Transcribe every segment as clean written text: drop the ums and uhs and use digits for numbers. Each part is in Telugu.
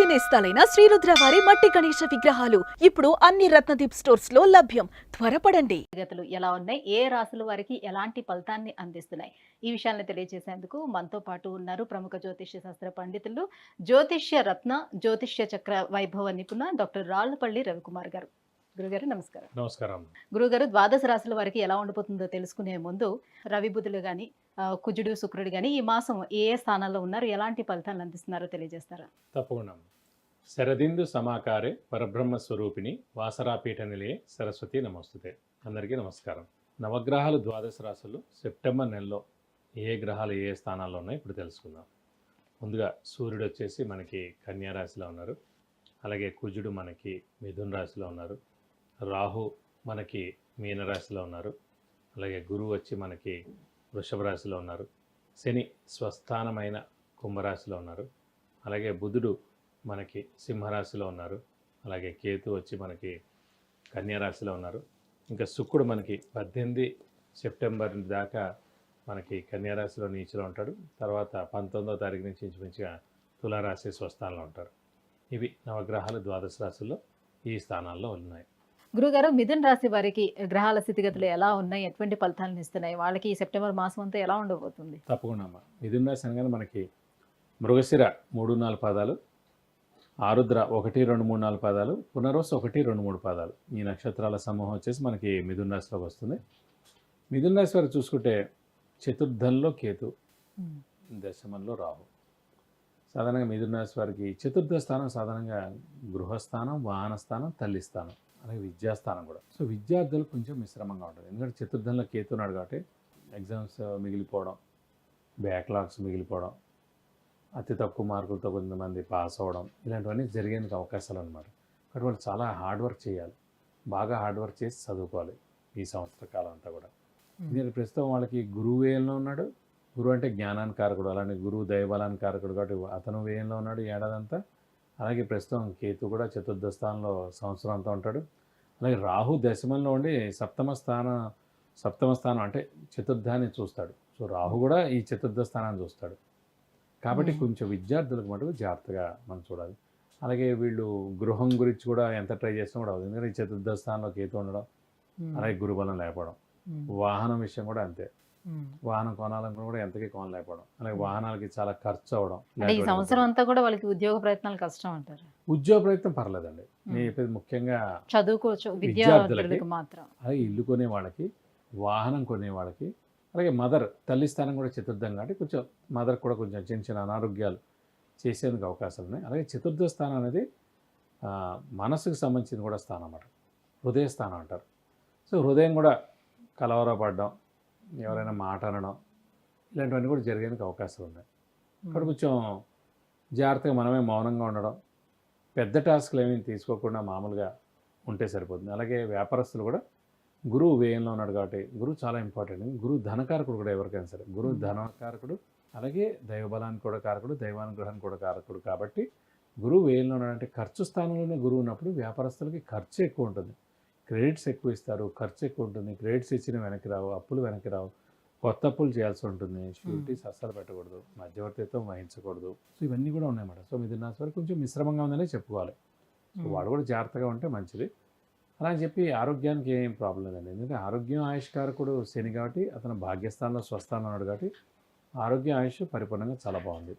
పూర్తి నేస్తాలైన శ్రీరుద్ర వారి మట్టి గణేశ విగ్రహాలు ఇప్పుడు అన్ని రత్నదీప్ స్టోర్స్ లో లభ్యం. త్వరపడండి. గతులు ఎలా ఉన్నాయి, ఏ రాసుల వారికి ఎలాంటి ఫలితాన్ని అందిస్తున్నాయి, ఈ విషయాలను తెలియజేసేందుకు మనతో పాటు ఉన్నారు ప్రముఖ జ్యోతిష్య శాస్త్ర పండితులు, జ్యోతిష్య రత్న, జ్యోతిష్య చక్ర వైభవ నిపుణ డాక్టర్ రాళ్లపల్లి రవికుమార్ గారు. గురుగారు నమస్కారం. నమస్కారం. గురుగారు, ద్వాదశ రాశుల వారికి ఎలా ఉండబోతుందో తెలుసుకునే ముందు రవి బుధులు గాని, కుజుడు శుక్రుడు గాని ఈ మాసం ఏ ఏ స్థానాల్లో ఉన్నారు, ఎలాంటి ఫలితాలను అందిస్తున్నారో తెలియజేస్తారా? తప్పకుండా. శరదిందు సమాకారే పరబ్రహ్మ స్వరూపిణి వాసరాపీఠ నిలయే సరస్వతి నమస్తుతే. అందరికీ నమస్కారం. నవగ్రహాలు ద్వాదశ రాశులు సెప్టెంబర్ నెలలో ఏ గ్రహాలు ఏ స్థానాల్లో ఉన్నాయో ఇప్పుడు తెలుసుకుందాం. ముందుగా సూర్యుడు వచ్చేసి మనకి కన్యా రాశిలో ఉన్నారు. అలాగే కుజుడు మనకి మిథున రాశిలో ఉన్నారు. రాహు మనకి మీనరాశిలో ఉన్నారు. అలాగే గురువు వచ్చి మనకి వృషభ రాశిలో ఉన్నారు. శని స్వస్థానమైన కుంభరాశిలో ఉన్నారు. అలాగే బుధుడు మనకి సింహరాశిలో ఉన్నారు. అలాగే కేతు వచ్చి మనకి కన్యా రాశిలో ఉన్నారు. ఇంకా శుక్రుడు మనకి 18 సెప్టెంబర్ దాకా మనకి కన్యా రాశిలో నీచిలో ఉంటాడు. తర్వాత 19వ తారీఖు నుంచి ఇంచుమించుగా తులారాశి స్వస్థానంలో ఉంటారు. ఇవి నవగ్రహాలు ద్వాదశ రాశుల్లో ఈ స్థానాల్లో ఉన్నాయి. గురుగారు, మిథున రాశి వారికి గ్రహాల స్థితిగతులు ఎలా ఉన్నాయి, ఎటువంటి ఫలితాలను ఇస్తున్నాయి, వాళ్ళకి ఈ సెప్టెంబర్ మాసం అంతా ఎలా ఉండబోతుంది? తప్పకుండా అమ్మ. మిథున రాశి అనగానే మనకి మృగశిర 3-4 పాదాలు, ఆరుద్ర 1, 2, 3, 4 పాదాలు, పునర్వసు 1, 2, 3 పాదాలు, ఈ నక్షత్రాల సమూహం వచ్చేసి మనకి మిథున రాశిలోకి వస్తుంది. మిథున రాశి వారు చూసుకుంటే చతుర్థంలో కేతు, దశమంలో రాహు. సాధారణంగా మిథున రాశి వారికి చతుర్థ స్థానం సాధారణంగా గృహస్థానం, వాహన స్థానం, తల్లి స్థానం, అలాగే విద్యాస్థానం కూడా. సో విద్యార్థులు కొంచెం మిశ్రమంగా ఉంటుంది. ఎందుకంటే చతుర్థంలో కేతు ఉన్నాడు కాబట్టి ఎగ్జామ్స్ మిగిలిపోవడం, బ్యాక్లాగ్స్ మిగిలిపోవడం, అతి తక్కువ మార్కులతో కొంతమంది పాస్ అవ్వడం, ఇలాంటివన్నీ జరిగేందుకు అవకాశాలు అనమాట. కాబట్టి వాళ్ళు చాలా హార్డ్ వర్క్ చేయాలి, బాగా హార్డ్ వర్క్ చేసి చదువుకోవాలి ఈ సంవత్సర కాలం అంతా కూడా. ఎందుకంటే ప్రస్తుతం వాళ్ళకి గురువు వేయంలో ఉన్నాడు. గురువు అంటే జ్ఞానానికి కారకుడు, అలాంటి గురువు దైవబలానికి కారకుడు కాబట్టి అతను వేయంలో ఉన్నాడు ఏడాదంతా. అలాగే ప్రస్తుతం కేతు కూడా చతుర్థ స్థానంలో సంవత్సరం అంతా ఉంటాడు. అలాగే రాహు దశమంలో ఉండి సప్తమ స్థానం అంటే చతుర్థాన్ని చూస్తాడు. సో రాహు కూడా ఈ చతుర్థ స్థానాన్ని చూస్తాడు. కాబట్టి కొంచెం విద్యార్థులకు మటుకు జాగ్రత్తగా మనం చూడాలి. అలాగే వీళ్ళు గృహం గురించి కూడా ఎంత ట్రై చేసినా కూడా అవుతుంది. ఎందుకంటే ఈ చతుర్థ స్థానంలో కేతు ఉండడం, అలాగే గురుబలం లేకపోవడం. వాహనం విషయం కూడా అంతే, వాహనం కొనాలనుకుని కూడా ఎంతకీ కొనలేకపోవడం, అలాగే వాహనాలకి చాలా ఖర్చు అవడం. ఈ సంవత్సరం అంతా కూడా వాళ్ళకి ఉద్యోగ ప్రయత్నాలు కష్టం అంటారు. ఉద్యోగ ప్రయత్నం పర్లేదండి. నేను చెప్పేది ముఖ్యంగా చదువుకోవచ్చు విద్యార్థులకి మాత్రం. అలాగే ఇల్లు కొనే వాళ్ళకి, వాహనం కొనే వాళ్ళకి, అలాగే మదర్ తల్లి స్థానం కూడా చతుర్థం కాబట్టి కొంచెం మదర్ కూడా కొంచెం చిన్న చిన్న అనారోగ్యాలు చేసేందుకు అవకాశాలు ఉన్నాయి. అలాగే చతుర్థ స్థానం అనేది మనసుకు సంబంధించిన కూడా స్థానం అన్నమాట, హృదయ స్థానం అంటారు. సో హృదయం కూడా కలవరపడడం, ఎవరైనా మాట అనడం, ఇలాంటివన్నీ కూడా జరిగేందుకు అవకాశాలు ఉన్నాయి. అక్కడ కొంచెం జాగ్రత్తగా మనమే మౌనంగా ఉండడం, పెద్ద టాస్క్లు ఏమీ తీసుకోకుండా మామూలుగా ఉంటే సరిపోతుంది. అలాగే వ్యాపారస్తులు కూడా గురువు వ్యయంలో ఉన్నాడు కాబట్టి గురువు చాలా ఇంపార్టెంట్. గురువు ధనకారకుడు కూడా ఎవరికైనా సరే. గురువు ధనకారకుడు, అలాగే దైవబలానికి కూడా కారకుడు, దైవానుగ్రహానికి కూడా కారకుడు. కాబట్టి గురువు వ్యయంలో ఉన్నాడంటే ఖర్చు స్థానంలోనే గురువు ఉన్నప్పుడు వ్యాపారస్తులకి ఖర్చు ఎక్కువ ఉంటుంది, క్రెడిట్స్ ఎక్కువ ఇస్తారు, ఖర్చు ఎక్కువ ఉంటుంది. క్రెడిట్స్ ఇచ్చిన వెనక్కి రావు, అప్పులు వెనక్కి రావు, కొత్త అప్పులు చేయాల్సి ఉంటుంది, షూరిటీస్ అస్సలు పెట్టకూడదు, మధ్యవర్తిత్వం వహించకూడదు. సో ఇవన్నీ కూడా ఉన్నాయన్నమాట. సో మిథున రాశి వారికి కొంచెం మిశ్రమంగా ఉందనే చెప్పుకోవాలి. సో వాడు కూడా జాగ్రత్తగా ఉంటే మంచిది. అలా అని చెప్పి ఆరోగ్యానికి ఏం ప్రాబ్లం లేదండి. ఎందుకంటే ఆరోగ్యం ఆయుష్కారకుడు శని కాబట్టి అతను భాగ్యస్థానంలో స్వస్థానంలో ఉన్నాడు కాబట్టి ఆరోగ్య ఆయుష్ పరిపూర్ణంగా చాలా బాగుంది.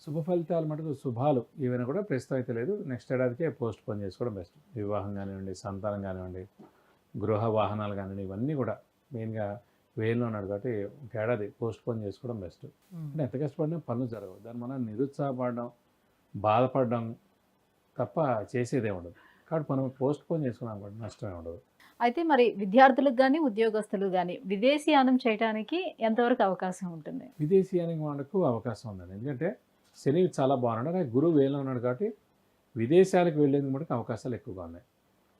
శుభ ఫలితాలు మటుకు శుభాలు ఏవైనా కూడా ప్రస్తుతం అయితే లేదు. నెక్స్ట్ ఏడాదికే పోస్ట్ పోన్ చేసుకోవడం బెస్ట్. వివాహం కానివ్వండి, సంతానం కానివ్వండి, గృహ వాహనాలు కానివ్వండి, ఇవన్నీ కూడా మెయిన్గా వేల్లో ఉన్నాడు కాబట్టి ఒక ఏడాది పోస్ట్ పోన్ చేసుకోవడం బెస్ట్. అంటే ఎంత కష్టపడినా పనులు జరగవు. దాన్ని మనం నిరుత్సాహపడడం, బాధపడడం తప్ప చేసేదే ఉండదు. కాబట్టి మనం పోస్ట్ పోన్ చేసుకున్నాం కూడా నష్టమే ఉండదు. అయితే మరి విద్యార్థులకు కానీ, ఉద్యోగస్తులు కానీ విదేశీయానం చేయడానికి ఎంతవరకు అవకాశం ఉంటుంది? విదేశీయానికి మనకు అవకాశం ఉందండి. ఎందుకంటే శని చాలా బాగున్నాడు, అలాగే గురువు వేలో ఉన్నాడు కాబట్టి విదేశాలకు వెళ్ళేందుకు మనకు అవకాశాలు ఎక్కువగా ఉన్నాయి.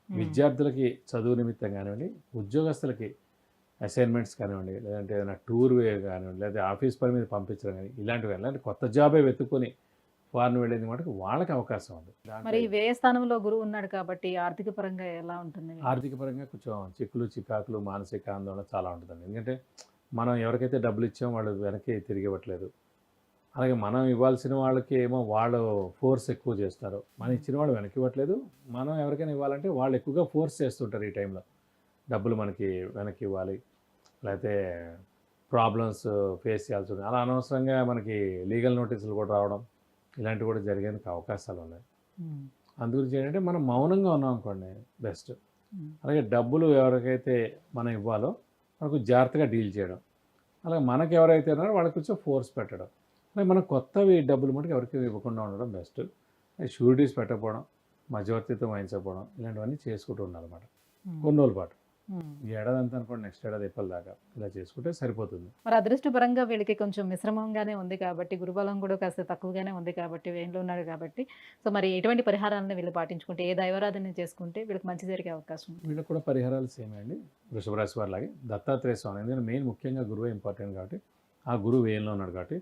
విద్యార్థులకి చదువు నిమిత్తం కానివ్వండి, ఉద్యోగస్తులకి అసైన్మెంట్స్ కానివ్వండి, లేదంటే ఏదైనా టూర్ కానివ్వండి, లేదా ఆఫీస్ పని మీద పంపించడం కానీ ఇలాంటివి, ఇలాంటి కొత్త జాబే వెతుక్కొని ఫారెన్ వెళ్ళేది మటుకు వాళ్ళకి అవకాశం ఉంది. మరి వ్యయ స్థానంలో గురువు ఉన్నాడు కాబట్టి ఆర్థిక పరంగా ఎలా ఉంటుంది? ఆర్థిక పరంగా కొంచెం చిక్కులు, చికాకులు, మానసిక ఆందోళన చాలా ఉంటుందండి. ఎందుకంటే మనం ఎవరికైతే డబ్బులు ఇచ్చామో వాళ్ళు వెనక్కి తిరిగి ఇవ్వట్లేదు, అలాగే మనం ఇవ్వాల్సిన వాళ్ళకి ఏమో వాళ్ళు ఫోర్స్ ఎక్కువ చేస్తారు, మనం ఇచ్చిన వాళ్ళు వెనక్కి ఇవ్వట్లేదు. మనం ఎవరికైనా ఇవ్వాలంటే వాళ్ళు ఎక్కువగా ఫోర్స్ చేస్తుంటారు ఈ టైంలో, డబ్బులు మనకి వెనక్కి ఇవ్వాలి, లేకపోతే ప్రాబ్లమ్స్ ఫేస్ చేయాల్సి ఉంది, అలా అనవసరంగా మనకి లీగల్ నోటీసులు కూడా రావడం ఇలాంటివి కూడా జరిగేందుకు అవకాశాలు ఉన్నాయి. అందుగురించి ఏంటంటే మనం మౌనంగా ఉన్నాం అనుకోండి బెస్ట్. అలాగే డబ్బులు ఎవరికైతే మనం ఇవ్వాలో మనకు జాగ్రత్తగా డీల్ చేయడం, అలాగే మనకు ఎవరైతే ఉన్నారో వాళ్ళకి కొంచెం ఫోర్స్ పెట్టడం, అలాగే మనం కొత్తవి డబ్బులు మటుకు ఎవరికి ఇవ్వకుండా ఉండడం బెస్ట్. షూరిటీస్ పెట్టకపోవడం, మధ్యవర్తిత్వం వహించకపోవడం ఇలాంటివన్నీ చేసుకుంటూ ఉండాలన్నమాట కొన్ని రోజుల పాటు. ఈ ఏడాది అంతా అనుకోండి, నెక్స్ట్ ఏడాది ఏప్రిల్ దాకా ఇలా చేసుకుంటే సరిపోతుంది. మరి అదృష్టపరంగా వీళ్ళకి కొంచెం మిశ్రమంగానే ఉంది కాబట్టి, గురుబలం కూడా కాస్త తక్కువగానే ఉంది కాబట్టి, వేయంలో ఉన్నాడు కాబట్టి, సో మరి ఎటువంటి పరిహారాలను వీళ్ళు పాటించుకుంటే, ఏ దైవారాధన చేసుకుంటే వీళ్ళకి మంచి జరిగే అవకాశం ఉంది? వీళ్ళకి కూడా పరిహారాలు సేమ్ అండి, వృషభ రాశి వారిలాగే దత్తాత్రేయ స్వామి. ఎందుకంటే మెయిన్ ముఖ్యంగా గురువే ఇంపార్టెంట్ కాబట్టి, ఆ గురువు వేయంలో ఉన్నాడు కాబట్టి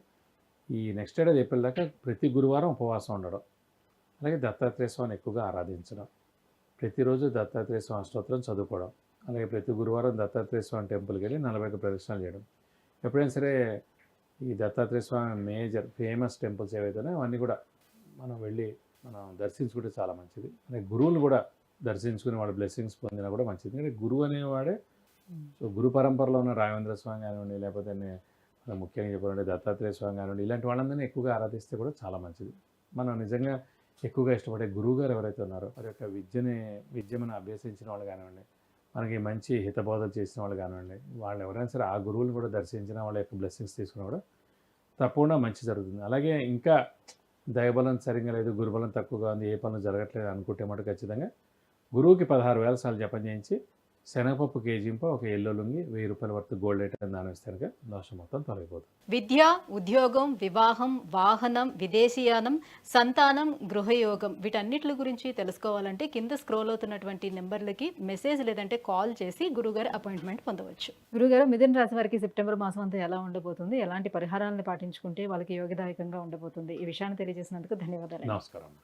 ఈ నెక్స్ట్ ఏడాది ఏప్రిల్ దాకా ప్రతి గురువారం ఉపవాసం ఉండడం, అలాగే దత్తాత్రేయ స్వామిని ఎక్కువగా ఆరాధించడం, ప్రతిరోజు దత్తాత్రేయ స్వామి స్తోత్రం చదువుకోవడం, అలాగే ప్రతి గురువారం దత్తాత్రేయ స్వామి టెంపుల్కి వెళ్ళి 40 ప్రదక్షిణాలు చేయడం. ఎప్పుడైనా సరే ఈ దత్తాత్రేయ స్వామి మేజర్ ఫేమస్ టెంపుల్స్ ఏవైతే అవన్నీ కూడా మనం వెళ్ళి మనం దర్శించుకుంటే చాలా మంచిది. అలాగే గురువుని కూడా దర్శించుకుని వాళ్ళ బ్లెస్సింగ్స్ పొందినా కూడా మంచిది. ఎందుకంటే గురువు అనేవాడే, సో గురు పరంపరలో ఉన్న రాఘవేంద్ర స్వామి కానివ్వండి, లేకపోతే మనం ముఖ్యంగా చెప్పాలంటే దత్తాత్రేయ స్వామి కానివ్వండి, ఇలాంటి వాళ్ళందరినీ ఎక్కువగా ఆరాధిస్తే కూడా చాలా మంచిది. మనం నిజంగా ఎక్కువగా ఇష్టపడే గురువు గారు ఎవరైతే ఉన్నారో వారి యొక్క విద్య మనం అభ్యసించిన వాళ్ళు కానివ్వండి, మనకి మంచి హితబోధలు చేసిన వాళ్ళు కానివ్వండి, వాళ్ళు ఎవరైనా సరే ఆ గురువులను కూడా దర్శించిన వాళ్ళ యొక్క బ్లెస్సింగ్స్ తీసుకున్నా కూడా తప్పకుండా మంచి జరుగుతుంది. అలాగే ఇంకా దైవబలం సరిగ్గా లేదు, గురుబలం తక్కువగా ఉంది, ఏ పనులు జరగట్లేదు అనుకుంటే మటు ఖచ్చితంగా గురువుకి 16,000 సార్లు జపం చేయించి శనగపప్పు కేజీంప ఒక ఎల్లో లుంగి 1000 రూపాయల వరకు గోల్డ్ ఐటమ్ దానం ఇస్తే కనుక దోషం మొత్తం తొలగిపోతుంది. విద్య, ఉద్యోగం, వివాహం, వాహనం, విదేశీయానం, సంతానం, గృహయోగం వీటన్నిటి గురించి తెలుసుకోవాలంటే కింద స్క్రోల్ అవుతున్నటువంటి నెంబర్లకి మెసేజ్ లేదంటే కాల్ చేసి గురుగారు అపాయింట్మెంట్ పొందవచ్చు. గురుగారు, మిథున రాశి వారికి సెప్టెంబర్ మాసం అంతా ఎలా ఉండబోతుంది, ఎలాంటి పరిహారాలను పాటించుకుంటే వాళ్ళకి యోగదాయకంగా ఉండబోతుంది, ఈ విషయాన్ని తెలియజేసినందుకు ధన్యవాదాలు. నమస్కారం.